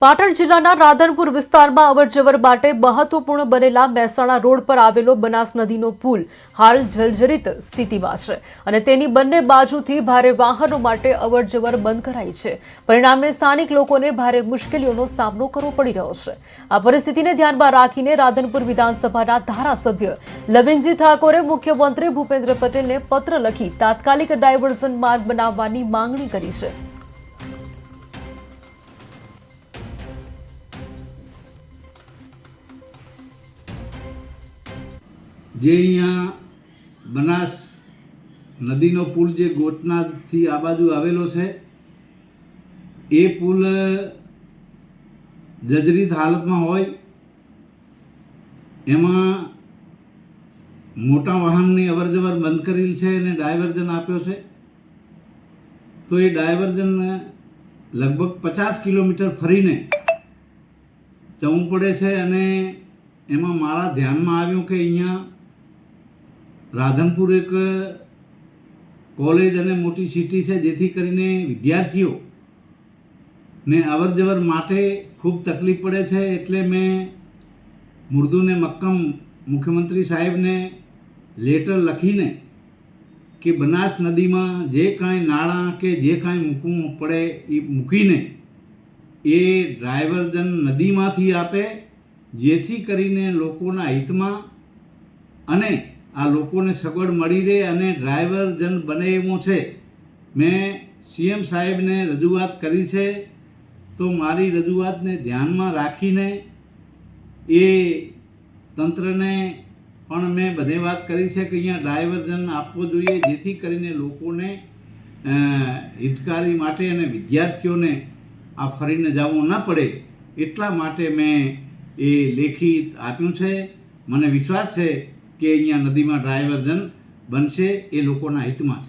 પાટણ જિલ્લાના રાધનપુર વિસ્તારમાં અવરજવર માટે મહત્વપૂર્ણ બનેલા મહેસાણા રોડ પર આવેલો બનાસ નદીનો પુલ હાલ જર્જરિત સ્થિતિમાં છે અને તેની બંને બાજુથી ભારે વાહનો માટે અવરજવર બંધ કરાઈ છે। પરિણામે સ્થાનિક લોકોને ભારે મુશ્કેલીઓનો સામનો કરવો પડી રહ્યો છે। આ પરિસ્થિતિને ધ્યાનમાં રાખીને રાધનપુર વિધાનસભાના ધારાસભ્ય લવિંગજી ઠાકોરે મુખ્યમંત્રી ભૂપેન્દ્ર પટેલને પત્ર લખી તાત્કાલિક ડાયવર્ઝન માર્ગ બનાવવાની માંગણી કરી છે। જે અહીંયા બનાસ નદીનો પુલ જે ગોતનાથી આ બાજુ આવેલો છે એ પુલ જર્જરિત હાલતમાં હોય, એમાં મોટા વાહનની અવરજવર બંધ કરેલ છે અને ડાયવર્ઝન આપ્યો છે। તો એ ડાયવર્ઝન લગભગ 50 કિલોમીટર ફરીને જવું પડે છે અને એમાં મારા ધ્યાનમાં આવ્યું કે અહીંયા રાધનપુર એક કોલેજ અને મોટી સિટી છે, જેથી કરીને વિદ્યાર્થીઓ ને અવર જવર માટે ખૂબ તકલીફ પડે છે। એટલે મેં મુર્દુને મક્કમ મુખ્યમંત્રી સાહેબને લેટર લખીને કે બનાસ નદીમાં જે કાંઈ નાણાં કે જે કાંઈ મૂકવું પડે એ મૂકીને એ ડાયવર્ઝન નદીમાંથી આપે, જેથી કરીને લોકોના હિતમાં અને આ લોકોને સગવડ મળી રહે અને ડાયવર્ઝન બને એવું છે। મેં સીએમ સાહેબને રજૂઆત કરી છે, તો મારી રજૂઆતને ધ્યાનમાં રાખીને એ તંત્રને પણ મેં બધે વાત કરી છે કે અહીંયા ડાયવર્ઝન આપવો જોઈએ, જેથી કરીને લોકોને હિતકારી માટે અને વિદ્યાર્થીઓને આ ફરીને જવું ન પડે, એટલા માટે મેં એ લેખિત આપ્યું છે। મને વિશ્વાસ છે કે અહીંયા નદીમાં ડાયવર્ઝન બનશે, એ લોકોના હિતમાં છે।